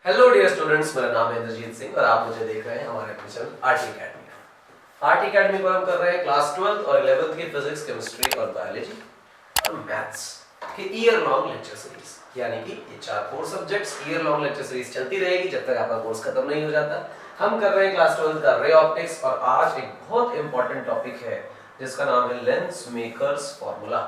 Hello dear students, मेरा नाम है इंद्रजीत सिंह और आप मुझे देख रहे हैं हमारे अपने channel RT academy. RT academy पर हम कर रहे हैं क्लास 12th और 11th की फिजिक्स, केमिस्ट्री और बायोलॉजी और मैथ्स के ईयर लॉन्ग लेक्चर सीरीज, यानी कि ये 4 subjects year long lecture series चलती रहेगी जब तक आपका कोर्स खत्म नहीं हो जाता। हम कर रहे हैं क्लास 12th का रे ऑप्टिक्स और आज एक बहुत इंपॉर्टेंट टॉपिक है जिसका नाम है लेंस मेकर्स फॉर्मूला।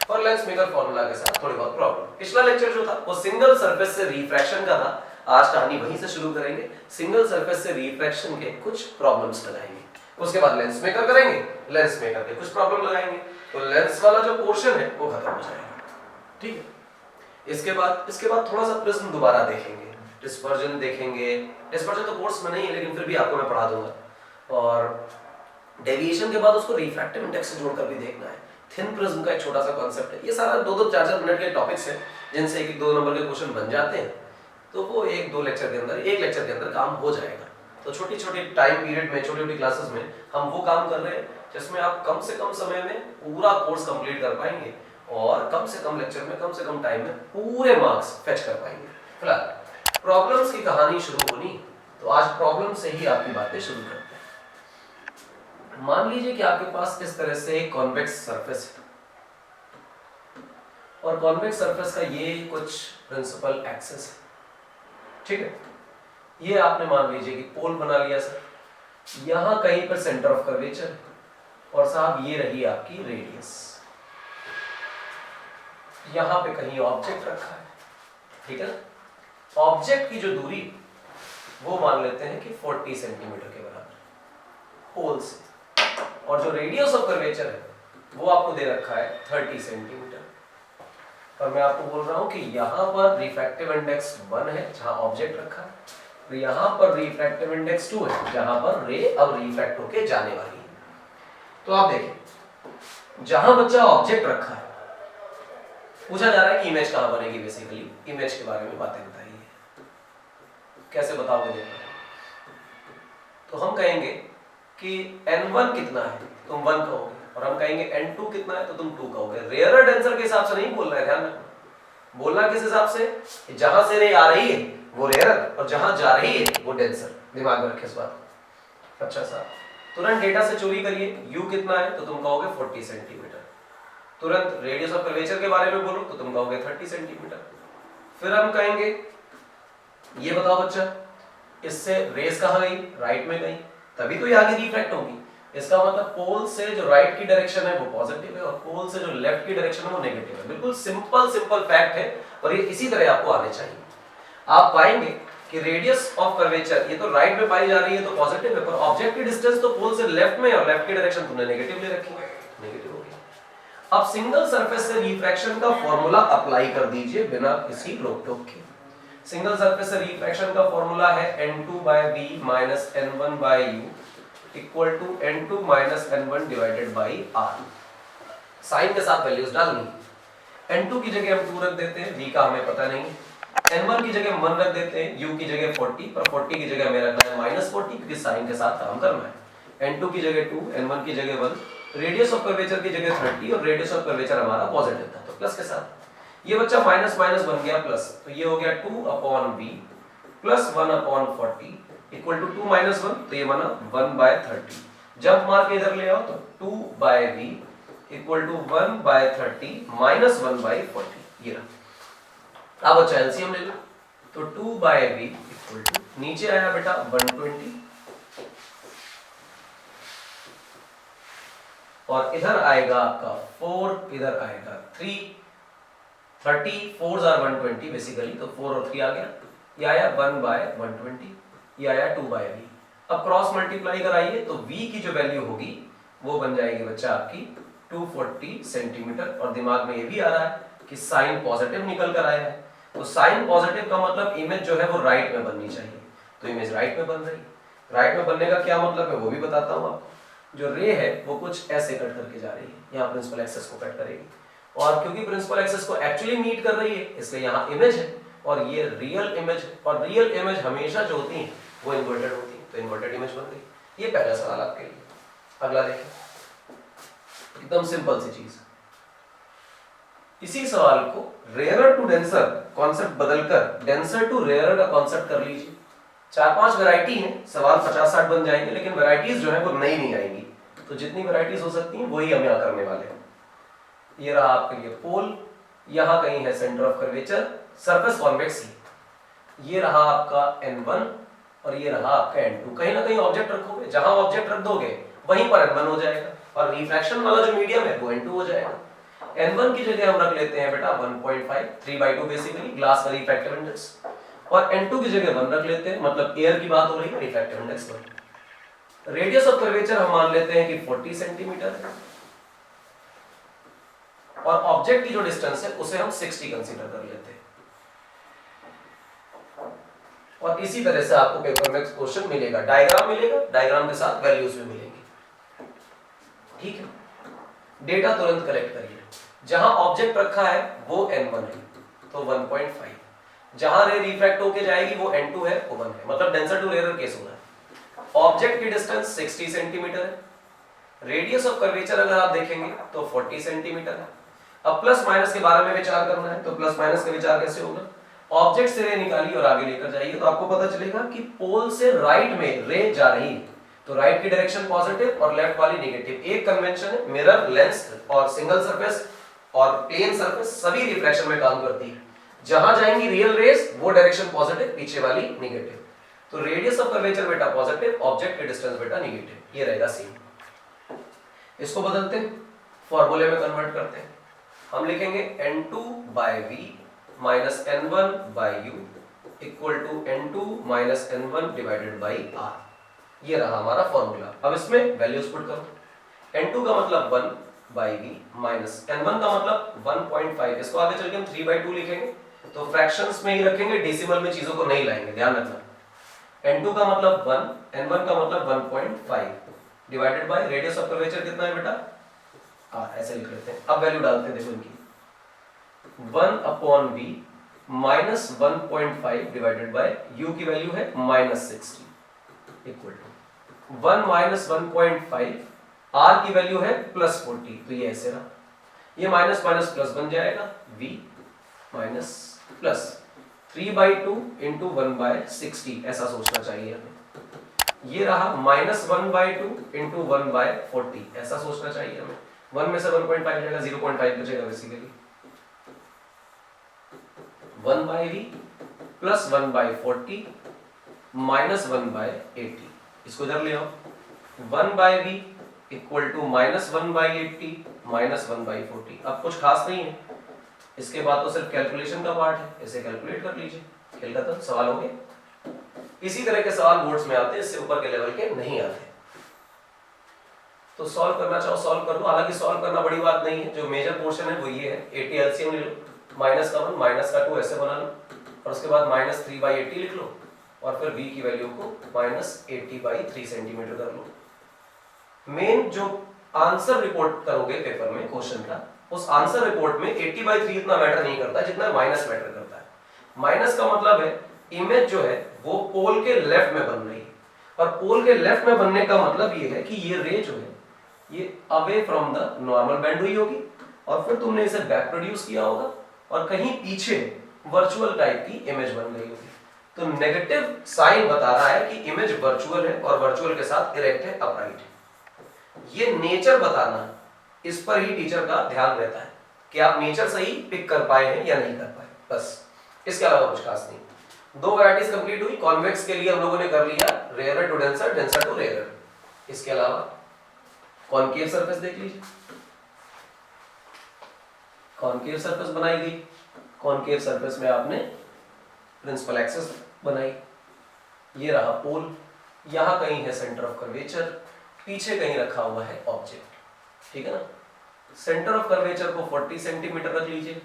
और लेंस मेकर फॉर्मूला के साथ थोड़ी बहुत प्रॉब्लम। पिछला लेक्चर जो था वो सिंगल सरफेस से रिफ्रैक्शन का था। आज कहानी वहीं से शुरू करेंगे। सिंगल सरफेस से रिफ्रैक्शन के कुछ प्रॉब्लम्स लगाएंगे, उसके बाद लेंस मेकर करेंगे, लेंस मेकर के कुछ प्रॉब्लम लगाएंगे, तो लेंस वाला जो पोर्शन है वो खत्म हो जाएगा। ठीक है। इसके बाद थोड़ा सा प्रिज्म दोबारा देखेंगे, डिस्पर्जन देखेंगे। डिस्पर्जन तो कोर्स में नहीं है लेकिन फिर भी आपको मैं पढ़ा दूंगा। और डेविएशन के बाद उसको रिफ्रैक्टिव इंडेक्स से जोड़कर भी देखना है। थिन प्रिज्म का एक छोटा सा कॉन्सेप्ट है। ये सारा 2-4 मिनट के टॉपिक्स हैं जिनसे 1-2 नंबर के क्वेश्चन बन जाते हैं, तो वो एक लेक्चर के अंदर काम हो जाएगा। तो छोटी छोटी टाइम पीरियड में, छोटी छोटी क्लासेस में हम वो काम कर रहे हैं जिसमें आप कम से कम समय में पूरा कोर्स कंप्लीट कर पाएंगे और कम से कम लेक्चर में, कम से कम टाइम में पूरे मार्क्स फेच कर पाएंगे। फिलहाल प्रॉब्लम्स की कहानी शुरू होनी, तो आज प्रॉब्लम से ही आपकी बातें शुरू करते हैं। मान लीजिए कि आपके पास इस तरह से एक कॉन्वेक्स सरफेस है और कॉन्वेक्स सरफेस का ये कुछ प्रिंसिपल एक्सिस है। ठीक है। ये आपने मान लीजिए कि पोल बना लिया सर, यहां कहीं पर सेंटर ऑफ कर्वेचर और साहब ये रही आपकी रेडियस, यहां पे कहीं ऑब्जेक्ट रखा है। ठीक है। ऑब्जेक्ट की जो दूरी वो मान लेते हैं कि 40 सेंटीमीटर के बराबर पोल से, और जो रेडियस ऑफ कर्वेचर है वो आपको दे रखा है 30 सेंटीमीटर। और मैं आपको बोल रहा हूं कि यहां पर रिफ्रैक्टिव इंडेक्स 1 है जहां ऑब्जेक्ट रखा है, तो यहां पर रिफ्रैक्टिव इंडेक्स 2 है जहां पर रे अब रिफ्रैक्ट होके जाने वाली है। तो आप देखिए, जहां बच्चा ऑब्जेक्ट रखा है, पूछा जा रहा है कि इमेज कहां बनेगी। बेसिकली इमेज के बारे में बातें बताइए, कैसे बताओगे देखो। तो हम कहेंगे कि n1 कितना है, तुम 1 कहोगे, और हम कहेंगे n2 कितना है तो तुम 2 कहोगे। रेयरर डेंसर के हिसाब से नहीं बोलना है, ध्यान रखना। बोलना किस हिसाब से, जहां से रे आ रही है वो रेयरर और जहां जा रही है वो डेंसर। दिमाग में रखे इस बात। अच्छा साहब, तुरंत डेटा से चोरी करिए, u कितना है तो तुम कहोगे 40 सेंटीमीटर। तुरंत रेडियस ऑफ कर्वेचर के बारे में बोलो तो तुम कहोगे 30 सेंटीमीटर। फिर हम कहेंगे ये बताओ बच्चा, इससे रेस कहां गई, राइट में गई, तभी तो ये आगे रिफ्रैक्ट होगी। इसका मतलब पोल से जो राइट की डायरेक्शन है वो पॉजिटिव है और पोल से जो लेफ्ट की डायरेक्शन है वो नेगेटिव है। बिल्कुल सिंपल फैक्ट है और ये इसी तरह आपको आने चाहिए। आप पाएंगे कि रेडियस ऑफ कर्वेचर ये तो राइट में पाई जा रही है तो पॉजिटिव है, पर ऑब्जेक्ट की डिस्टेंस तो पोल से लेफ्ट में और लेफ्ट की डायरेक्शन तुमने नेगेटिव ले रखी है, नेगेटिव हो गई। अब सिंगल सरफेस से रिफ्रैक्शन का फॉर्मूला अप्लाई कर दीजिए बिना किसी रोक टोक के। सिंगल सरफेस से रिफ्रैक्शन का फॉर्मूला है n2/v minus n1/u equal to n2 minus n1 divided by r। Sign के साथ वैल्यूज डालनी। n2 की जगह हम 2 रख देते हैं, v का हमें पता नहीं। n1 की जगह हम 1 रख देते हैं, u की जगह 40, पर 40 की जगह हमें रखना है -40 क्योंकि साइन के साथ काम करना है। n2 की जगह 2, n1 की जगह 1, रेडियस ऑफ कर्वेचर की जगह 30 और रेडियस ऑफ कर्वेचर हमारा पॉजिटिव था तो प्लस के साथ। ये बच्चा माइनस माइनस बन गया प्लस, तो ये हो गया 2/v प्लस 1/40 इक्वल टू 2 - 1 तो ये बना 1/30। जंप मार के इधर ले आओ तो 2/v इक्वल टू 1/30 माइनस 1/40 ये रहा। अब बच्चा एलसीएम ले लो तो 2/v इक्वल टू नीचे आया बेटा 120 और इधर आएगा आपका 4, इधर आएगा 3, 30 4s are 120 बेसिकली, तो 4 और 3 आ गया। ये आया 1/120, ये आया 2/v। अब क्रॉस मल्टीप्लाई कराइए तो v की जो वैल्यू होगी वो बन जाएगी बच्चा आपकी 240 सेंटीमीटर। और दिमाग में ये भी आ रहा है कि साइन पॉजिटिव निकल कर आया है, तो साइन पॉजिटिव का मतलब इमेज जो है वो राइट में बननी चाहिए, तो इमेज राइट में बन रही। राइट में बनने का क्या मतलब है वो भी बताता हूँ आपको। जो रे है वो कुछ ऐसे कट करके जा रही है, यहाँ प्रिंसिपल एक्सिस को कट करेगी, और क्योंकि प्रिंसिपल एक्सिस को एक्चुअली मीट कर रही है इसलिए यहाँ इमेज है और ये रियल इमेज है। और रियल इमेज हमेशा जो होती है वो इन्वर्टेड होती है, तो इन्वर्टेड इमेज बन गई। ये पहला सवाल आपके लिए। अगला देखिए, एकदम सिंपल सी चीज। इसी सवाल को रेयरर टू डेंसर कॉन्सेप्ट बदलकर डेंसर टू रेयरर का कॉन्सेप्ट कर लीजिए। 4-5 वैरायटी है, सवाल 50-60 बन जाएंगे, लेकिन वैरायटीज जो है वो नई नहीं आएंगी। तो जितनी वैरायटीज हो सकती हैं वही हम यहाँ करने वाले हैं। ये रहा आपके लिए पोल, यहाँ कहीं है centre of curvature, surface convex, ये रहा आपका N1 और ये रहा आपका N2। कहीं ना कहीं ऑब्जेक्ट रखोगे, जहां ऑब्जेक्ट रख दोगे वहीं पर N1 हो जाएगा, और रिफ्रैक्शन वाला जो मीडियम है वो N2 हो जाएगा। N1 की जगह हम रख लेते हैं बेटा 1.5, 3/2 बेसिकली ग्लास का रिफ्रैक्टिव इंडेक्स, और N2 की जगह 1 रख लेते हैं, मतलब एयर की बात हो रही है, refractive index 1। Radius of curvature हम मान लेते हैं कि 40 सेंटीमीटर है, और ऑब्जेक्ट की जो डिस्टेंस है उसे हम 60 कंसीडर कर लेते हैं। और इसी तरह से आपको पेपर में क्वेश्चन मिलेगा, डायग्राम मिलेगा, डायग्राम के साथ वैल्यूज भी मिलेंगी। ठीक है, डेटा तुरंत कलेक्ट करिए। जहां ऑब्जेक्ट रखा है वो N1 है तो 1.5, जहां रे रिफ्रैक्ट होके जाएगी वो N2 है, वो 1 है, मतलब डेंसर टू रेयरर केस हो रहा है। ऑब्जेक्ट की डिस्टेंस 60 सेंटीमीटर है, रेडियस ऑफ कर्वेचर अगर आप देखेंगे तो 40 सेंटीमीटर है। अब प्लस माइनस के बारे में विचार करना है, तो प्लस माइनस का विचार कैसे होगा? ऑब्जेक्ट से रे निकालिए और आगे लेकर जाइए, तो आपको पता चलेगा कि पोल से राइट में रे जा रही है, तो राइट की डायरेक्शन पॉजिटिव और लेफ्ट वाली नेगेटिव। एक कन्वेंशन है, मिरर, लेंस और सिंगल सरफेस और प्लेन सरफेस सभी रिफ्रैक्शन में काम करती है। जहां जाएंगी रियल रेज वो डायरेक्शन पॉजिटिव, पीछे वाली नेगेटिव। तो रेडियस ऑफ कर्वेचर बेटा पॉजिटिव, ऑब्जेक्ट की डिस्टेंस बेटा नेगेटिव, ये रहेगा सेम। इसको बदलते हैं, फॉर्मूले में कन्वर्ट करते हैं। हम लिखेंगे N2/V minus N1/U equal to N2 minus N1 divided by R। ये रहा हमारा फॉर्मूला। अब इसमें वैल्यूज पुट करो। N2 का मतलब 1/V माइनस N1 का मतलब 1.5, इसको आगे चल के हम 3/2 लिखेंगे, तो फ्रैक्शंस में ही रखेंगे, डेसिमल में चीजों को नहीं लाएंगे, ध्यान रखना। N2 का मतलब 1, N1 का मतलब 1.5 divided by radius of curvature कितना है बेटा ऐसे लिख लेते हैं। अब वैल्यू डालते हैं, देखो इनकी 1/V minus 1.5 divided by U की वैल्यू है -60 इक्वल टू 1 माइनस 1.5, R की वैल्यू है +40, तो ये ऐसे रहा, ये माइनस माइनस प्लस बन जाएगा, V माइनस प्लस 3/2 इंटू 1/60 ऐसा सोचना चाहिए हमें। ये रहा -1/2 इंटू 1/40 ऐसा सोचना चाहिए हमें। 1 में से 1.5 जाएगा, 0.5 बचेगा बेसिकली। 1/V प्लस 1/40 माइनस 1/80, इसको इधर ले आओ। 1/V equal to -1/80 minus 1/40। अब कुछ खास नहीं है, इसके बाद तो सिर्फ कैलकुलेशन का पार्ट है, इसे कैलकुलेट कर लीजिए, खेल खत्म, सवाल हो गया। इसी तरह के सवाल बोर्ड्स में आते हैं, इससे ऊपर के लेवल के नहीं आते। तो सॉल्व करना चाहो सॉल्व कर लो, हालांकि सॉल्व करना बड़ी बात नहीं है, जो मेजर पोर्शन है वो ये है। 80 एलसीएम ले लो, माइनस का 1 माइनस का 2 ऐसे बना लो, और उसके बाद -3/80 लिख लो, और फिर v की वैल्यू को -80/3 सेंटीमीटर कर लो। मेन जो आंसर रिपोर्ट करोगे पेपर में क्वेश्चन का, उस आंसर रिपोर्ट में 80/3 इतना मैटर नहीं करता जितना माइनस मैटर करता है। माइनस का मतलब है इमेज जो है वो पोल के लेफ्ट में बन रही है, और पोल के लेफ्ट में बनने का मतलब ये है कि ये रे जो है ये away from the normal band हुई होगी, और फिर तुमने इसे बैक प्रोड्यूस किया होगा, और कहीं पीछे वर्चुअल टाइप की इमेज बन गई होगी। तो नेगेटिव साइन बता रहा है कि इमेज वर्चुअल है, और वर्चुअल के साथ इरेक्ट है, अपराइट है। ये नेचर बताना, इस पर ही टीचर का ध्यान रहता है कि आप नेचर सही पिक कर पाए हैं या नहीं कर पाए, बस, इसके अलावा कुछ खास नहीं। 2 वैरायटीज कंप्लीट हुई। कॉन्वेक्स के लिए हम लोगों ने कर लिया rarer to denser, denser to rarer. इसके अलावा कॉनकेव सरफेस देख लीजिए, कॉनकेव सरफेस बनाई गई। कॉनकेव सरफेस में आपने प्रिंसिपल एक्सिस बनाई, ये रहा पोल, यहां कहीं है सेंटर ऑफ कर्वेचर, पीछे कहीं रखा हुआ है ऑब्जेक्ट, ठीक है ना। सेंटर ऑफ कर्वेचर को 40 सेंटीमीटर रख लीजिए,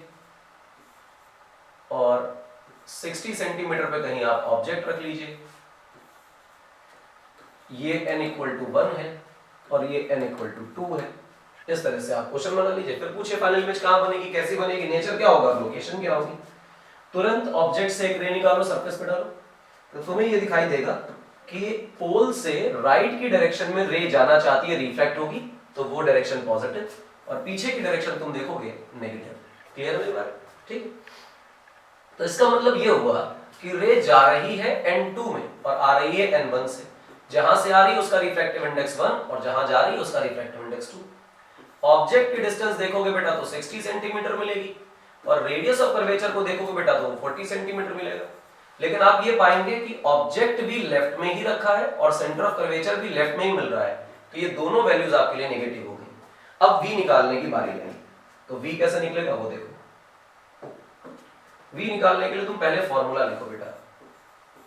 और 60 सेंटीमीटर पे कहीं आप ऑब्जेक्ट रख लीजिए। ये n इक्वल टू 1 है, और ये n इक्वल टू 2 है। इस तरह से आप क्वेश्चन बना लीजिए। फिर पूछे फाइनल इमेज कहां बनेगी, कैसी बनेगी, नेचर क्या होगा, लोकेशन क्या होगी। तुरंत ऑब्जेक्ट से एक रे निकालो, सरफेस पे डालो, तो तुम्हें ये दिखाई देगा कि पोल से राइट की डायरेक्शन में रे जाना चाहती है, रिफ्लेक्ट होगी, तो वो डायरेक्शन पॉजिटिव, और पीछे की डायरेक्शन तुम देखोगे नेगेटिव। क्लियर मेरी बात? ठीक, तो इसका मतलब ये हुआ कि रे जा रही है n2 में और आ रही है n1 से। जहां से आ रही है उसका रिफ्रैक्टिव इंडेक्स 1 और जहां जा रही है उसका रिफ्रैक्टिव इंडेक्स 2। ऑब्जेक्ट की डिस्टेंस देखोगे बेटा तो 60 सेंटीमीटर मिलेगी और रेडियस ऑफ कर्वेचर को देखोगे बेटा तो 40 सेंटीमीटर मिलेगा। लेकिन आप ये पाएंगे कि ऑब्जेक्ट भी लेफ्ट में ही रखा है और सेंटर ऑफ कर्वेचर भी लेफ्ट में ही मिल रहा है, तो ये दोनों वैल्यूज आपके लिए नेगेटिव हो गई। अब v निकालने की बारी है, तो v कैसे निकलेगा वो देखो। v निकालने के लिए तुम पहले फॉर्मूला लिखो बेटा,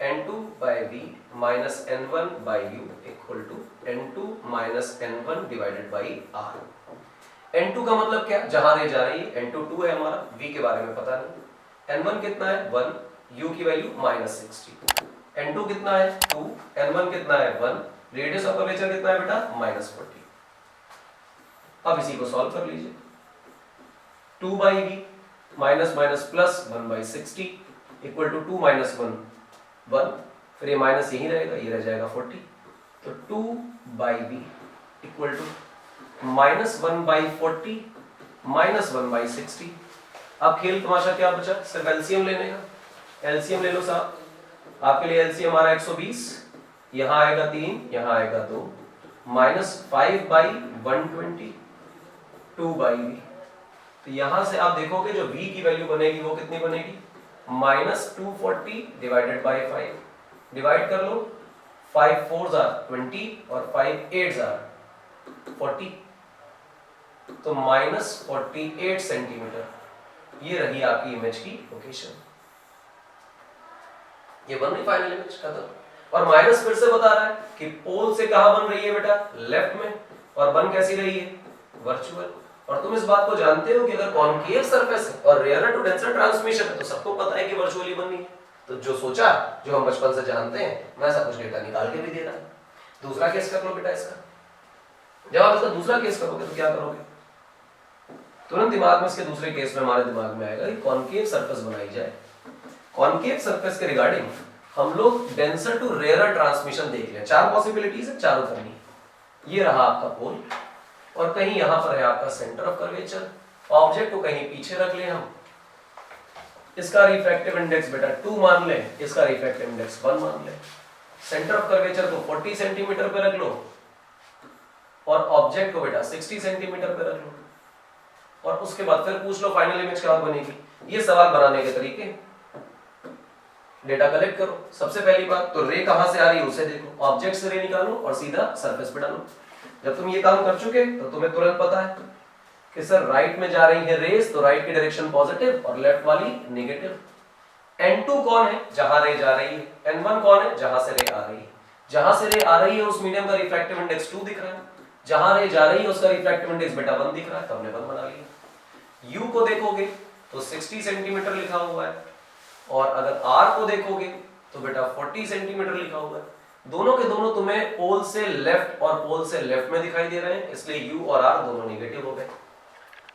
n2 by v minus n1 by u equal to n2 minus n1 divided by r। n2 का मतलब क्या, जहां रे जा रही है, n2 2 है हमारा, v के बारे में पता नहीं, n1 कितना है 1, u की वैल्यू -60, n2 कितना है 2, n1 कितना है 1, रेडियस ऑफ कर्वेचर कितना है बेटा -40। अब इसी को सॉल्व कर लीजिए, 2 by v minus minus plus 1 by 60 equal to 2 minus 1 1, फिर ये माइनस यही रहेगा, ये रह जाएगा 40, तो 2 by v equal to -1 by 40 -1 by 60। अब खेल तमाशा क्या बचा, सिर्फ एलसीएम लेने का। एलसीएम ले लो साहब, आपके लिए एलसीएम आ रहा है 120, यहाँ आएगा 3, यहाँ आएगा 2, -5 बाई 120 2 बाई v। तो यहां से आप देखोगे जो v की वैल्यू बनेगी वो कितनी बनेगी, -240 डिवाइडेड बाई 5, डिवाइड कर लो, 5 4s are 20 और 5 8s are 40, तो -48 सेंटीमीटर ये रही आपकी इमेज की लोकेशन। ये बन रही फाइनल इमेज खत्म। और माइनस फिर से बता रहा है कि पोल से कहां बन रही है बेटा, लेफ्ट में, और बन कैसी रही है, वर्चुअल। और तुम इस बात को जानते हो कि अगर कॉनकेव सरफेस है और रेयर टू डेंसर ट्रांसमिशन है तो सबको पता है कि वर्चुअली बननी है। तो जो सोचा, जो हम बचपन से जानते हैं, वैसा कुछ डेटा निकाल के भी दे रहा है। दूसरा केस कर लो बेटा इसका। जब आप इसका दूसरा केस करोगे तो क्या करोगे, तुरंत दिमाग में इसके दूसरे केस में हमारे दिमाग में आएगा कि कॉनकेव सरफेस बनाई जाए। कॉनकेव सरफेस के रिगार्डिंग हम लोग डेंसर टू रेयर ट्रांसमिशन देख लें। 4 पॉसिबिलिटीज है, चारों करनी। ये रहा आपका पोल और कहीं यहां पर है आपका सेंटर ऑफ कर्वेचर। ऑब्जेक्ट को कहीं पीछे रख लें हम, इसका रिफ्रैक्टिव इंडेक्स बेटा 2 मान लें, इसका रिफ्रैक्टिव इंडेक्स 1 मान लें। सेंटर ऑफ कर्वेचर को 40 सेंटीमीटर पे रख लो और ऑब्जेक्ट को बेटा 60 सेंटीमीटर पे रख लो, और उसके बाद फिर पूछ लो फाइनल इमेज क्या बनेगी। ये सवाल बनाने के तरीके, डेटा कलेक्ट करो। सबसे पहली बात तो रे कहां से आ रही है उसे देखो, ऑब्जेक्ट से रे निकालो और सीधा सरफेस पे डालो। जब तुम ये काम कर चुके तो तुम्हें तुरंत पता है कि सर राइट में जा रही है रेस, तो राइट की डायरेक्शन पॉजिटिव और लेफ्ट वाली नेगेटिव। n2 कौन है, जहां रे जा रही है, n1 कौन है, जहां से रे आ रही है। जहां से रे आ रही है उस मीडियम का रिफ्रैक्टिव इंडेक्स 2 दिख रहा है, जहां रे जा रही है उसका रिफ्रैक्टिव इंडेक्स बेटा 1 दिख रहा है, तो हमने 1 बना लिया। u को देखोगे तो 60 सेंटीमीटर लिखा हुआ है, और अगर r को देखोगे तो बेटा 40 सेंटीमीटर लिखा हुआ है। दोनों के दोनों तुम्हें पोल से लेफ्ट और पोल से लेफ्ट में दिखाई दे रहे हैं, इसलिए u और r दोनों नेगेटिव हो गए।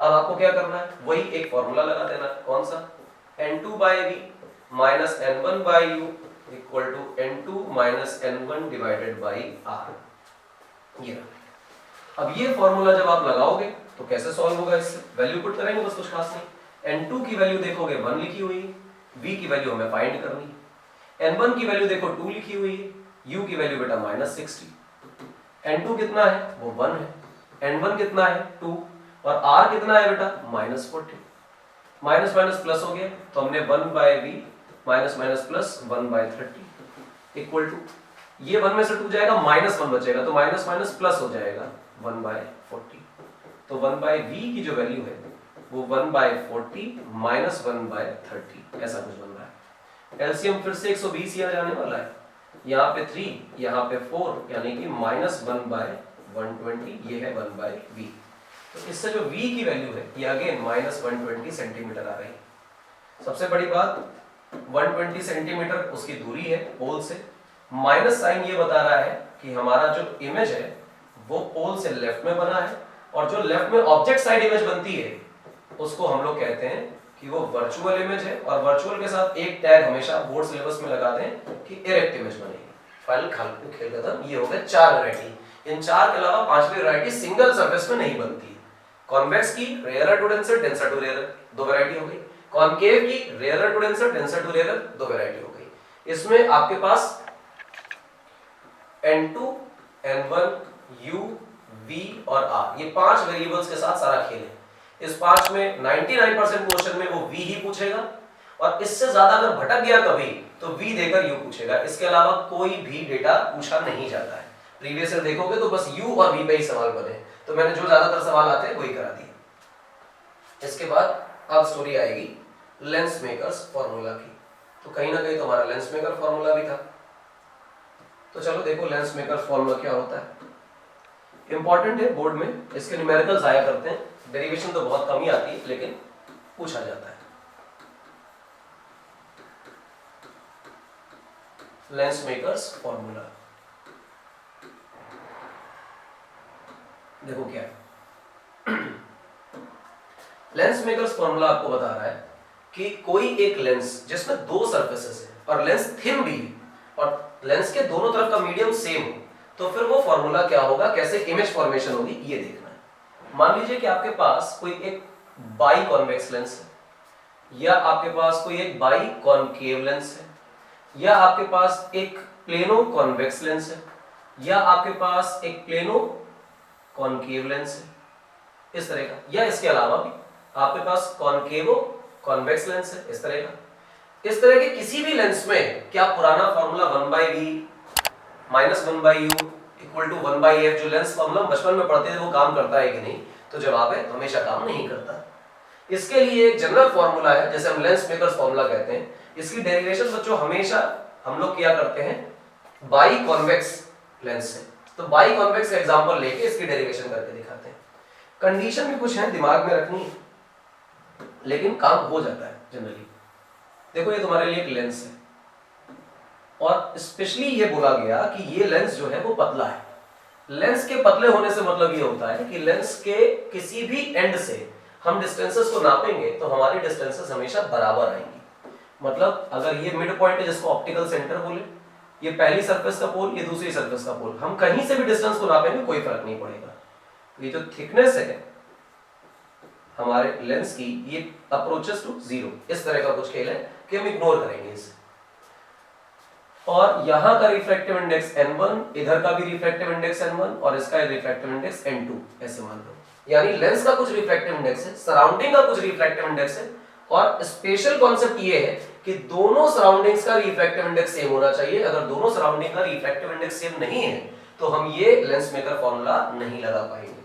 अब आपको क्या करना है, वही एक फॉर्मूला लगा देना। कौन सा, n2 by v minus n1 by u equal to n2 minus n1 divided by r। ये अब ये फॉर्मूला जब आप लगाओगे तो कैसे सॉल्व होगा, इससे वैल्यू पुट करेंगे, बस कुछ खास नहीं। n2 की वैल्यू देखोगे 1 लिखी हुई है, v की वैल्यू हमें फाइंड करनी है। n1 की वैल्यू देखो 2 लिखी हुई है, u की वैल्यू बेटा -60। n2 कितना है, वो 1 है, n1 कितना है 2, और r कितना है बेटा -40। माइनस माइनस प्लस हो गया, तो हमने 1 by v minus minus plus 1 by 30 equal to, ये 1 में से 2 जाएगा, -1 बचेगा, तो माइनस माइनस प्लस हो जाएगा 1 बाय 40। तो 1 बाय v की जो वैल्यू है वो 1 बाय 40 माइनस 1 बाय 30 ऐसा कुछ बन रहा है। एलसीएम फिर से 120 यहाँ जाने वाला है, यहाँ पे 3, यहाँ पे 4, यानी कि -1 बाय 120, ये है 1 बाय v। तो इससे जो v की वैल्यू है ये अगेन -120 सेंटीमीटर आ रही है। सबसे बड़ी बात 120 सेंटीमीटर उसकी दूरी है पोल से, माइनस साइन ये बता रहा है कि हमारा जो इमेज है वो पोल से लेफ्ट में बना है, और जो लेफ्ट में ऑब्जेक्ट साइड इमेज बनती है उसको हम लोग कहते हैं कि वो वर्चुअल इमेज है। और वर्चुअल के साथ एक टैग हमेशा बोर्ड सिलेबस में लगा दें कि इरेक्ट इमेज बनेगी। फाइनल खेल खत्म। ये हो गए 4 वैरायटी। इन 4 के अलावा 5वीं वैरायटी सिंगल सरफेस में नहीं बनती है। कॉन्वेक्स की rarer to denser, denser to rarer, दो वैरायटी हो गई। कॉनकेव की rarer to denser, denser to rarer, दो वैरायटी हो गई। इसमें आपके पास N2, N1, U, V और R, ये 5 वेरिएबल्स के साथ सारा खेल है। इस 5 में 99% क्वेश्चन में वो V ही पूछेगा, और इससे ज्यादा अगर भटक गया कभी तो V देकर U पूछेगा। इसके अलावा कोई भी डेटा पूछा नहीं जाता है। प्रीवियस ईयर देखोगे तो बस U और V पे ही सवाल बने, तो मैंने जो ज्यादातर सवाल आते हैं वही करा दिए। इसके बाद अब स्टोरी आएगी लेंस मेकर्स फॉर्मूला की। तो कहीं ना कहीं तो हमारा लेंस मेकर फॉर्मूला भी था। तो चलो देखो लेंस मेकर फॉर्मूला क्या होता है। इंपॉर्टेंट है, बोर्ड में इसके न्यूमेरिकल्स आया करते हैं, डेरिवेशन तो बहुत कम ही आती है लेकिन पूछा जाता है। लेंस मेकर्स फॉर्मूला देखो क्या है। लेंस मेकर्स फॉर्मूला आपको बता रहा है कि कोई एक लेंस जिसमें दो सरफेसेस है और लेंस थिन भी है और लेंस के दोनों तरफ का मीडियम सेम हो, तो फिर वो फॉर्मूला क्या होगा, कैसे इमेज फॉर्मेशन होगी, ये देखना है। मान लीजिए कि आपके पास कोई एक बाई कॉन्वेक्स लेंस है, या आपके पास कोई एक बाई कॉनकेव लेंस है, या आपके पास एक प्लेनो कॉन्वेक्स लेंस है, या आपके पास एक प्लेनो कॉनकेव लेंस है इस तरह का, या इसके अलावा भी आपके पास कॉनकेवो कॉन्वेक्स लेंस है इस तरह का। इस तरह के किसी भी लेंस में क्या पुराना formula 1/v minus 1/u equal to 1/f जो लेंस फॉर्मूला बचपन में पढ़ते थे वो काम करता है कि नहीं? तो जवाब है हमेशा काम नहीं करता। इसके लिए एक जनरल फॉर्मूला है जिसे हम लेंस मेकर्स फॉर्मूला कहते हैं। इसकी डेरिवेशन बच्चों हमेशा हम लोग किया करते हैं बाई कॉन्वेक्स लेंस से। तो बाई कॉन्वेक्स का एग्जांपल लेके इसकी डेरिवेशन करके दिखाते हैं। कंडीशन भी कुछ है दिमाग में रखनी है, लेकिन काम हो जाता है जनरली। देखो ये तुम्हारे लिए एक लेंस है और स्पेशली ये बोला गया कि ये लेंस जो है वो पतला है। लेंस के पतले होने से मतलब ये होता है कि लेंस के किसी भी एंड से हम डिस्टेंसेस को नापेंगे तो हमारी डिस्टेंसेस हमेशा बराबर आएंगी। मतलब अगर ये मिड पॉइंट है जिसको ऑप्टिकल सेंटर बोले, ये पहली सरफेस का पोल, ये दूसरी सरफेस का पोल, हम कहीं से भी डिस्टेंस को नापेंगे कोई फर्क नहीं पड़ेगा। ये जो थिकनेस है हमारे लेंस की, ये अप्रोचेस टू जीरो, इस तरह का कुछ खेल है कि हम इग्नोर करेंगे इसे। और यहां का रिफ्रैक्टिव इंडेक्स n1, इधर का भी रिफ्रैक्टिव इंडेक्स n1 और इसका रिफ्रैक्टिव इंडेक्स n2, ऐसे मान लो। यानी लेंस का कुछ रिफ्रैक्टिव इंडेक्स है, सराउंडिंग का कुछ रिफ्रैक्टिव इंडेक्स है, और स्पेशल कॉन्सेप्ट ये है कि दोनों सराउंडिंग्स का रिफ्रैक्टिव इंडेक्स सेम होना चाहिए। अगर दोनों सराउंडिंग का रिफ्रैक्टिव इंडेक्स सेम नहीं है तो हम ये लेंस मेकर फॉर्मूला नहीं लगा पाएंगे।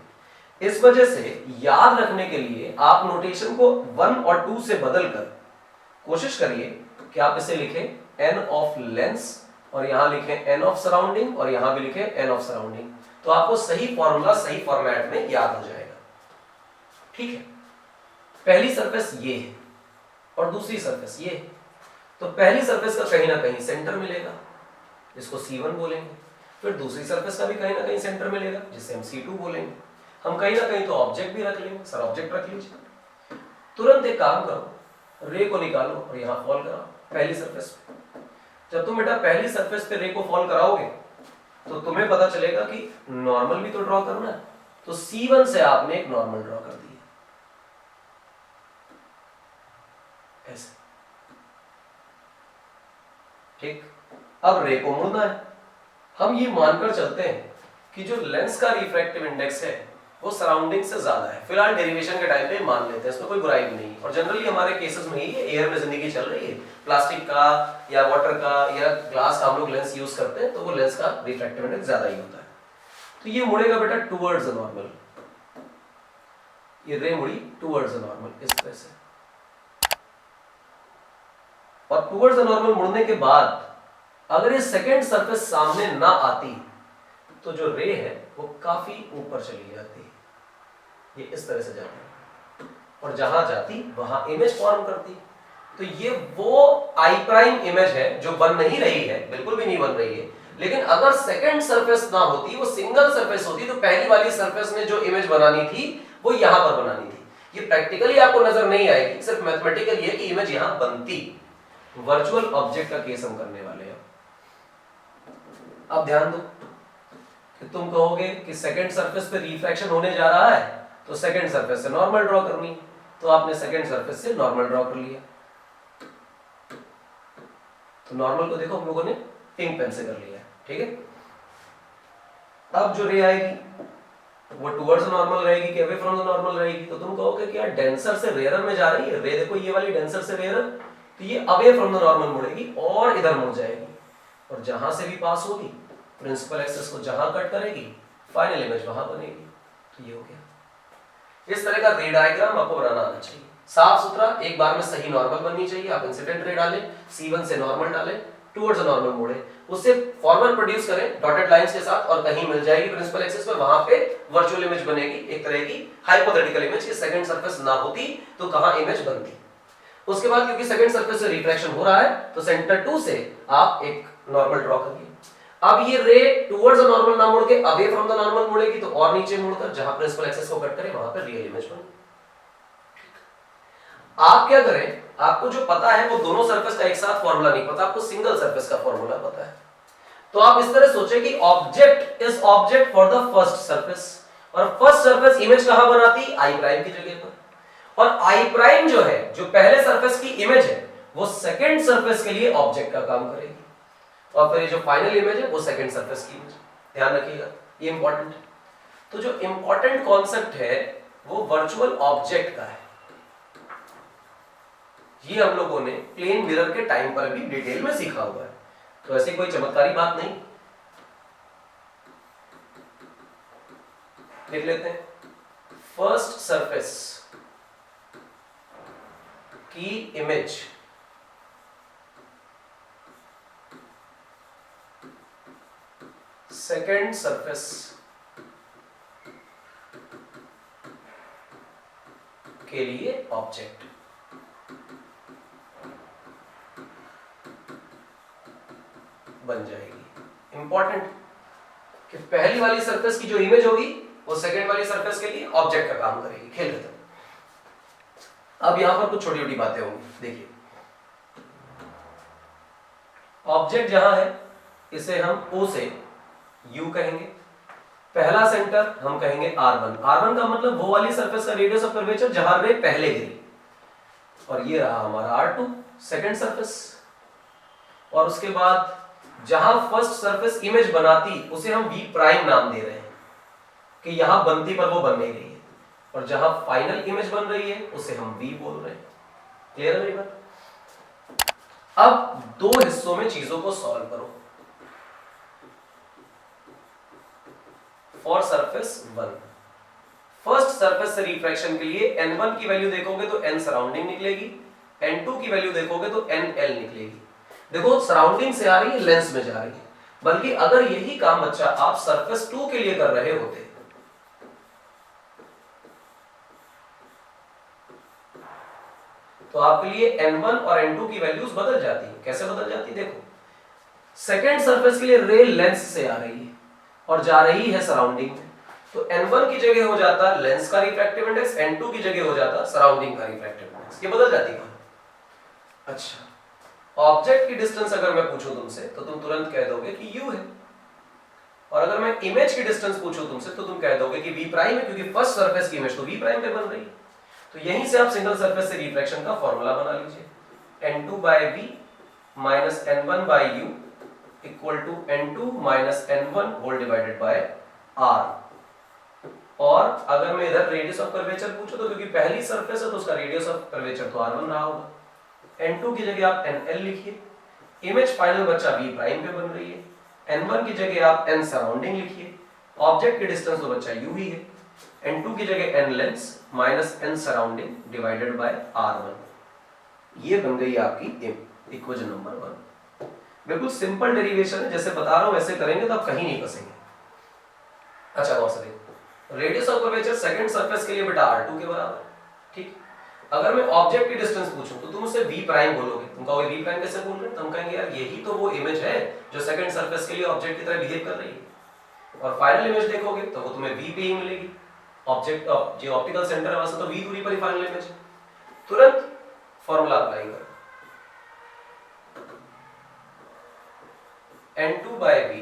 इस वजह से याद रखने के लिए आप नोटेशन को 1 और 2 से बदलकर कोशिश करिए कि आप इसे लिखें n ऑफ लेंस और यहां लिखें n ऑफ सराउंडिंग और यहां भी लिखें n ऑफ सराउंडिंग, तो आपको सही फॉर्मूला सही फॉर्मेट में याद हो जाएगा। ठीक है, पहली सरफेस ये है और दूसरी सरफेस ये है, तो पहली सरफेस का कहीं ना कहीं सेंटर मिलेगा जिसको C1 बोलेंगे, फिर दूसरी सरफेस का भी कहीं ना कहीं सेंटर मिलेगा जिसे हम C2 बोलेंगे। हम कहीं ना कहीं तो ऑब्जेक्ट भी रख लेंगे, सर ऑब्जेक्ट रख लीजिए। तुरंत एक काम करो, रे को निकालो और यहां फॉल कराओ पहली सरफेस पे। जब तुम बेटा पहली सरफेस पे रे को फॉल कराओगे तो तुम्हें पता चलेगा कि नॉर्मल भी तो ड्रॉ करना है, तो C1 से आपने एक नॉर्मल ड्रॉ कर दिया ऐसे। ठीक, अब रे को मुड़ना है। हम ये मानकर चलते हैं कि जो लेंस का रिफ्रैक्टिव इंडेक्स है वो सराउंडिंग से ज्यादा है। फिलहाल डेरिवेशन के टाइम पे मान लेते हैं, इसमें कोई बुराई भी नहीं। और जनरली हमारे केसेस में ही एयर में जिंदगी चल रही है, प्लास्टिक का या वाटर का या ग्लास का हम लोग लेंस यूज करते हैं तो वो लेंस का रिफ्रैक्टिव इंडेक्स ज्यादा ही होता है। तो ये मुड़ेगा बेटा टुवर्ड्स द नॉर्मल, ये रे मुड़ी टुवर्ड्स द नॉर्मल इस तरह से। और टुवर्ड्स द नॉर्मल मुड़ने के बाद अगर ये सेकेंड सरफेस सामने ना आती तो जो रे है वो काफी ऊपर चली जाती, ये इस तरह से जाती और जहां जाती वहां इमेज फॉर्म करती। तो ये वो आई प्राइम इमेज है जो बन नहीं रही है, बिल्कुल भी नहीं बन रही है। लेकिन अगर सेकंड सरफेस ना होती, वो सिंगल सरफेस होती, तो पहली वाली सरफेस ने जो इमेज बनानी थी वो यहां पर बनानी थी। ये प्रैक्टिकली आपको नजर नहीं आएगी, सिर्फ मैथमेटिकली है कि इमेज यहां बनती। वर्चुअल ऑब्जेक्ट का केस हम करने वाले हैं। अब ध्यान दो कि तुम कहोगे कि सेकंड सरफेस पे रिफ्रैक्शन होने जा रहा है तो सेकंड सरफेस से नॉर्मल ड्रॉ करनी है, तो आपने सेकंड सरफेस से नॉर्मल ड्रॉ कर लिया। तो नॉर्मल को देखो हम लोगों ने पिंक पेन से कर लिया, ठीक है। अब जो रे आएगी वो टुवर्ड्स नॉर्मल रहेगी कि अवे फ्रॉम द नॉर्मल रहेगी? तो तुम कहोगे कि यार डेंसर से रेयर में जा रही है, रे देखो ये वाली डेंसर से रेयर, तो ये अवे फ्रॉम द नॉर्मल मुड़ेगी और इधर मुड़ जाएगी, और जहां से भी पास होगी प्रिंसिपल एक्सिस को जहां कट करेगी फाइनल इमेज वहां बनेगी। तो ये हो गया। इस तरह का रे डायग्राम आपको बनाना आना चाहिए, साफ सुथरा, एक बार में सही नॉर्मल बननी चाहिए। आप इंसिडेंट रे डालें, C1 से नॉर्मल डालें, टुवर्ड्स नॉर्मल मोड़े, उससे फॉर्मल प्रोड्यूस करें डॉटेड लाइंस के साथ, और कहीं मिल जाएगी प्रिंसिपल एक्सिस पर, वहां पे वर्चुअल इमेज बनेगी, एक तरह की हाइपोथेटिकल इमेज की सेकंड सरफेस ना होती तो कहां इमेज बनती। उसके बाद क्योंकि सेकंड सरफेस से रिफ्रैक्शन हो रहा है तो सेंटर 2 से आप एक नॉर्मल ड्रॉ करिए। अब ये रे टुवर्ड्स द नॉर्मल ना मुड़ के अवे फ्रॉम द नॉर्मल मुड़ेगी, तो और नीचे मुड़कर जहां प्रिंसिपल एक्सिस को कट करे वहां पर रियल इमेज बनेगी। आप क्या करें, आपको जो पता है वो दोनों सरफेस का एक साथ फॉर्मूला नहीं पता, आपको सिंगल सरफेस का फॉर्मूला पता है। तो आप इस तरह सोचें कि object is object for the first surface, और फर्स्ट सरफेस इमेज कहां बनाती? आई प्राइम की जगह पर, और आई प्राइम जो है, जो पहले सरफेस की इमेज है, वो सेकंड सरफेस के लिए ऑब्जेक्ट का काम करेगी, और फिर ये जो फाइनल इमेज है वो सेकंड सरफेस की इमेज। ध्यान रखिएगा, ये इंपॉर्टेंट है। तो जो इंपॉर्टेंट कॉन्सेप्ट है वो वर्चुअल ऑब्जेक्ट का है। ये हम लोगों ने प्लेन मिरर के टाइम पर भी डिटेल में सीखा हुआ है, तो ऐसी कोई चमत्कारी बात नहीं। लिख लेते हैं, फर्स्ट सरफेस की इमेज सेकंड सरफेस के लिए ऑब्जेक्ट। बन जाएगी। इंपॉर्टेंट कि पहली वाली सरफेस की जो इमेज होगी वो सेकंड वाली सरफेस के लिए ऑब्जेक्ट का काम करेगी। खेल खत्म। अब यहां पर कुछ छोटी छोटी बातें होंगी, देखिए। ऑब्जेक्ट जहां है इसे हम O से U कहेंगे, पहला सेंटर हम कहेंगे R1। R1 का मतलब वो वाली सरफेस का रेडियस ऑफ कर्वेचर जहां रे पहले गिरी, और ये रहा हमारा R2 सेकंड सरफेस। और उसके बाद जहां फर्स्ट सरफेस इमेज बनाती उसे हम V प्राइम नाम दे रहे हैं कि यहां बनती पर वो बन नहीं रही है, और जहां फाइनल इमेज बन रही है उसे हम V बोल रहे हैं। क्लियर है मेरी बात? अब दो हिस्सों में चीजों को सॉल्व करो। फॉर सरफेस 1, फर्स्ट सरफेस से रिफ्रैक्शन के लिए N1 की वैल्यू देखोगे तो N सराउंडिंग निकलेगी, N2 की वैल्यू देखोगे तो NL निकलेगी। देखो सराउंडिंग से आ रही है, लेंस में जा रही है। बल्कि अगर यही काम बच्चा आप सरफेस 2 के लिए कर रहे होते तो आपके लिए N1 और N2 की वैल्यूज बदल जाती है। कैसे बदल जाती? देखो, सेकेंड सरफेस के लिए रे लेंस से आ रही है और जा रही है सराउंडिंग में, तो N1 की जगह हो जाता लेंस का रिफ्रैक्टिव इंडेक्स, N2 की जगह हो जाता सराउंडिंग का रिफ्रैक्टिव इंडेक्स। ये बदल जाती है। अच्छा, ऑब्जेक्ट की डिस्टेंस अगर मैं पूछूं तुमसे तो तुम तुरंत कह दोगे कि U है, और अगर मैं इमेज की डिस्टेंस पूछूं तुमसे तो तुम कह दोगे कि V प्राइम है, क्योंकि फर्स्ट सरफेस की इमेज तो V प्राइम पे बन रही है। तो यहीं से आप सिंगल सरफेस से रिफ्रैक्शन का फॉर्मूला बना लीजिए, N2/V minus N1/U equal to N2 minus N1 whole divided by R। और अगर मैं इधर रेडियस ऑफ कर्वेचर पूछूं तो क्योंकि पहली सरफेस है तो उसका रेडियस ऑफ कर्वेचर तो R1 रहा होगा, N2 की जगह आप NL लिखिए, इमेज फाइनल बच्चा V प्राइम पे बन रही है, N1 की जगह आप N सराउंडिंग लिखिए, ऑब्जेक्ट की डिस्टेंस तो बच्चा U ही है, N2 की जगह N lens minus N surrounding divided bye R1। ये बन गई आपकी इक्वेशन नंबर 1। बिल्कुल सिंपल डेरिवेशन है, जैसे बता रहा हूं वैसे करेंगे तो आप कहीं नहीं फंसेंगे। अच्छा गौर से देखो, radius of curvature second surface के लिए बेटा R2 के बराबर, ठीक। अगर मैं ऑब्जेक्ट की डिस्टेंस पूछूं तो तुम उसे V प्राइम बोलोगे, तुम कहोगे V प्राइम कैसे बोल रहे हैं? तुम कहेंगे यार यही तो वो इमेज है जो सेकंड सरफेस के लिए ऑब्जेक्ट की तरह बिहेव कर रही है, और फाइनल इमेज देखोगे तो वो तुम्हें V पे ही मिलेगी। ऑब्जेक्ट जो ऑप्टिकल सेंटर है वहां से तो V दूरी पर ही फाइनल इमेज है। तुरंत फॉर्मूला अप्लाई करो, N2/V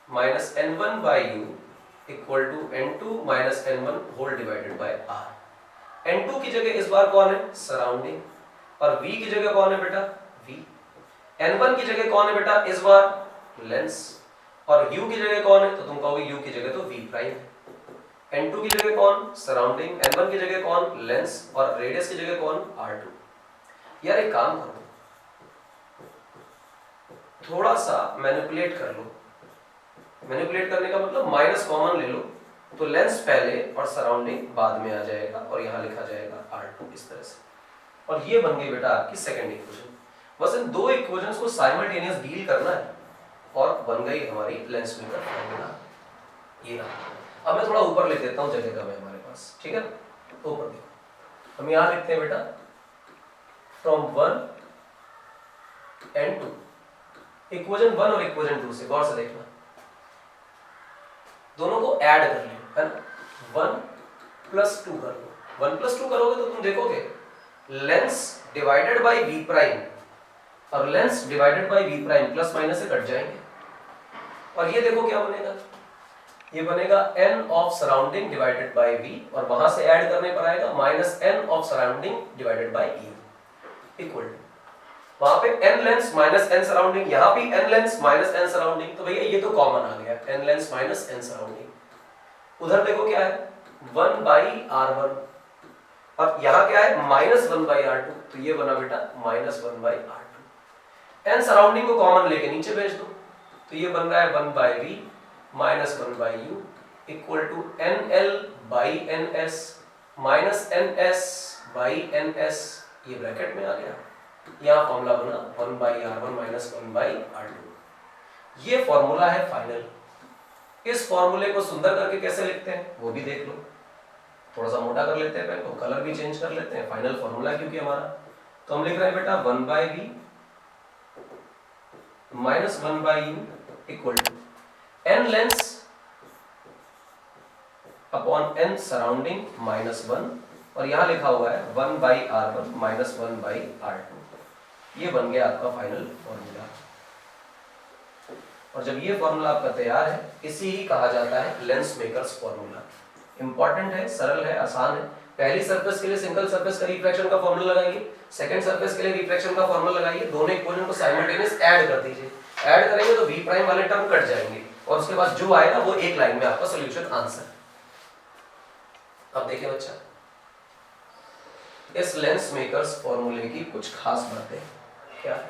minus N1/U equal to n2 minus n1 whole divided by r। n2 की जगह इस बार कौन है? सराउंडिंग। और v की जगह कौन है बेटा? v। n1 की जगह कौन है बेटा इस बार? लेंस। और u की जगह कौन है? तो तुम कहोगे u की जगह तो v प्राइम है। n2 की जगह कौन? सराउंडिंग। n1 की जगह कौन? लेंस। और रेडियस की जगह कौन? r2। यार एक काम करो, थोड़ा सा मैनिपुलेट कर लो। मैनिपुलेट करने का मतलब माइनस कॉमन ले लो, तो लेंस पहले और सराउंडिंग बाद में आ जाएगा और यहाँ लिखा जाएगा r2 इस तरह से। और ये बन गई बेटा आपकी सेकंड इक्वेशन। बस इन दो इक्वेशंस को साइमल्टेनियस डील करना है और बन गई हमारी लेंस मेकर फॉर्मूला। ये रहा। अब मैं थोड़ा ऊपर लिख देता हूँ जगह कम है हमारे पास, ठीक है। तो ऊपर देखो, हम यहाँ लिखते हैं बेटा फ्रॉम 1 and 2। इक्वेशन 1 और इक्वेशन 2 से गौर से देखना, दोनों को ऐड कर लियो, है ना। 1 + 2 कर लो। 1 + 2 करोगे तो तुम देखोगे lens divided by v prime और lens divided by v prime plus minus से कट जाएंगे। और ये देखो क्या बनेगा, ये बनेगा n of surrounding divided by v और वहां से ऐड करने पर आएगा minus n of surrounding divided by u equal to, वहां पे n lens minus n surrounding, यहां भी n lens minus n surrounding. तो भैया ये तो कॉमन आ गया, n lens minus n surrounding. उधर देखो क्या है 1/r1 और यहाँ क्या है -1/r2। तो ये बना बेटा -1/r2। n सराउंडिंग को कॉमन लेके नीचे भेज दो, तो ये बन रहा है 1/v minus 1/u equal to nl/ns minus ns/ns। ये ब्रैकेट में आ गया, यहाँ फॉर्मूला बना 1/r1 माइनस 1/r2। ये फॉर्मूला है फाइनल। इस फॉर्मूले को सुंदर करके कैसे लिखते हैं वो भी देख लो। थोड़ा सा मोटा कर लेते हैं पेन को, कलर भी चेंज कर लेते हैं, फाइनल फॉर्मूला क्योंकि हमारा। तो हम लिख रहे हैं बेटा 1/v minus 1/u equal to n lens upon n surrounding minus 1 और यहां लिखा हुआ है 1/r1 माइनस 1/r2। ये बन गया आपका फाइनल फॉर्मूला। और जब ये फॉर्मूला आपका तैयार है, इसी ही कहा जाता है लेंस मेकर्स फॉर्मूला। इंपॉर्टेंट है, सरल है, आसान है। पहली सरफेस के लिए सिंगल सरफेस का रिफ्रैक्शन का फॉर्मूला लगाइए, सेकंड सरफेस के लिए रिफ्रैक्शन का फॉर्मूला लगाइए, दोनों इक्वेशन को साइमल्टेनियस ऐड कर दीजिए। ऐड करेंगे तो v प्राइम वाले टर्म कट जाएंगे और उसके बाद जो आएगा वो एक लाइन में आपका सॉल्यूशन आंसर। अब देखिए बच्चा, इस लेंस मेकर्स फॉर्मूले की कुछ खास बातें क्या है।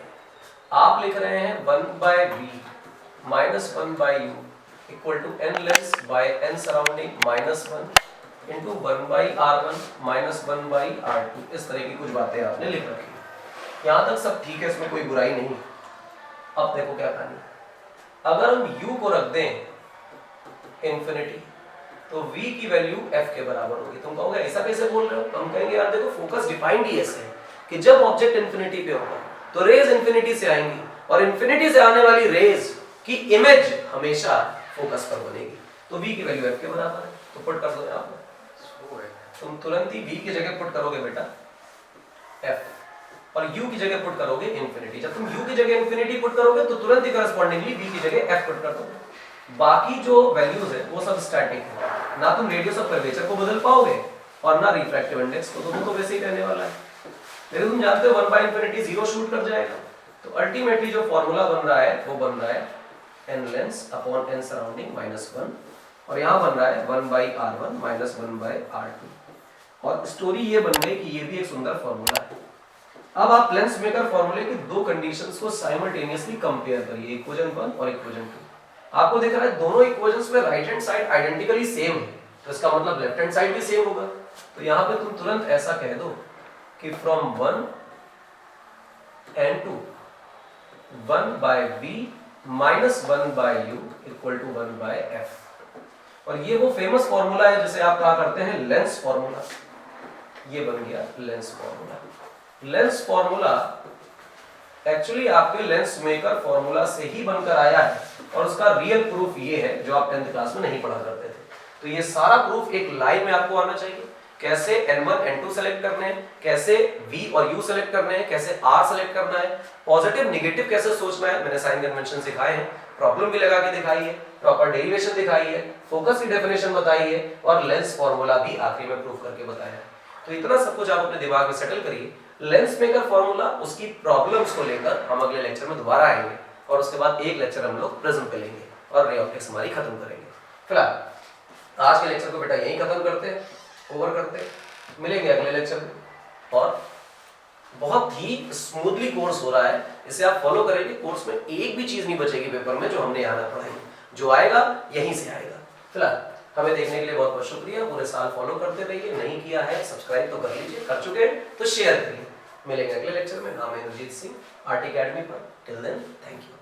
आप लिख रहे हैं 1/v minus 1/u equal to n lens by n surrounding minus 1 into 1/r1 minus 1/r2। इस तरह की कुछ बातें आपने लिख रखी। यहां तक सब ठीक है, इसमें कोई बुराई नहीं। अब देखो क्या करना, अगर हम u को रख दें इंफिनिटी तो v की वैल्यू f के बराबर होगी। तुम कहोगे ऐसा कैसे बोल रहे हो? हम कहेंगे यार देखो फोकस डिफाइंड ही ऐसे है कि जब ऑब्जेक्ट इंफिनिटी पे होगा तो रेज इंफिनिटी से आएंगी और इंफिनिटी से आने वाली रेज की इमेज हमेशा फोकस पर बनेगी। तो v की वैल्यू f के बराबर है, तो पुट कर दो यहां पर। तुम तुरंत ही v की जगह पुट करोगे बेटा f और u की जगह पुट करोगे इंफिनिटी। जब तुम u की जगह इंफिनिटी पुट करोगे तो तुरंत ही करस्पॉन्डिंगली v की जगह f पुट कर दोगे। बाकी जो वैल्यूज है वो सब स्टैटिक है, ना तुम रेडियस ऑफ कर्वेचर को बदल पाओगे और ना रिफ्रैक्टिव इंडेक्स को, तो वो वैसे ही रहने वाला है। लेकिन तुम जानते हो 1/∞ 0 शूट कर जाएगा। तो अल्टीमेटली जो फॉर्मूला बन रहा है वो बन रहा है n lens upon n surrounding minus 1 और यहाँ बन रहा है 1/r1 माइनस 1/r2। और स्टोरी ये बन गई कि ये भी एक सुंदर फॉर्मूला है। अब आप लेंस मेकर फॉर्मूले की दो कंडीशंस को साइमल्टेनियसली कंपेयर करिए, इक्वेशन 1 और इक्वेशन 2। आपको दिख रहा है दोनों इक्वेशंस में right hand side identically same है, तो इसका मतलब लेफ्ट हैंड साइड भी सेम होगा। तो यहाँ पे तुम तुरंत ऐसा कह दो कि from 1 and 2 1/v minus 1/u equal to 1/f। और ये वो फेमस फॉर्मूला है जिसे आप कहा करते हैं लेंस फॉर्मूला। ये बन गया lens formula. Lens formula actually आपके लेंस मेकर फॉर्मूला से ही बनकर आया है और उसका रियल प्रूफ ये है जो आप 10th क्लास में नहीं पढ़ा करते थे। तो ये सारा प्रूफ एक लाइन में आपको आना चाहिए। कैसे n1 n2 सेलेक्ट करने हैं, कैसे v और u सेलेक्ट करने हैं, कैसे r सेलेक्ट करना है, पॉजिटिव नेगेटिव कैसे सोचना है, मैंने साइन कन्वेंशन सिखाए हैं। प्रॉब्लम भी लगा के दिखाई है, प्रॉपर डेरिवेशन दिखाई है, फोकस की डेफिनेशन बताई है और लेंस फॉर्मूला भी आखिरी में प्रूव करके बताया है। तो इतना सब कुछ आप अपने दिमाग में सेटल करिए। लेंस मेकर फॉर्मूला उसकी प्रॉब्लम्स को लेकर हम अगले लेक्चर में दोबारा आएंगे और उसके बाद एक लेक्चर हम लोग प्रिज्म पे लेंगे और रे ऑप्टिक्स हमारी खत्म करेंगे। फिलहाल आज के लेक्चर को बेटा यहीं खत्म करते हैं, ओवर करते हैं, मिलेंगे अगले लेक्चर में। और बहुत ही स्मूथली कोर्स हो रहा है, इसे आप फॉलो करेंगे, कोर्स में एक भी चीज नहीं बचेगी पेपर में जो हमने यहाँ पढ़ाई, जो आएगा यहीं से आएगा। फिलहाल हमें देखने के लिए बहुत बहुत शुक्रिया, पूरे साल फॉलो करते रहिए, नहीं किया है सब्सक्राइब तो कर लीजिए, कर चुके हैं तो शेयर करिए। मिलेंगे अगले लेक्चर में। नाम है इंद्रजीत सिंह, आरटी अकेडमी पर। Till then thank you.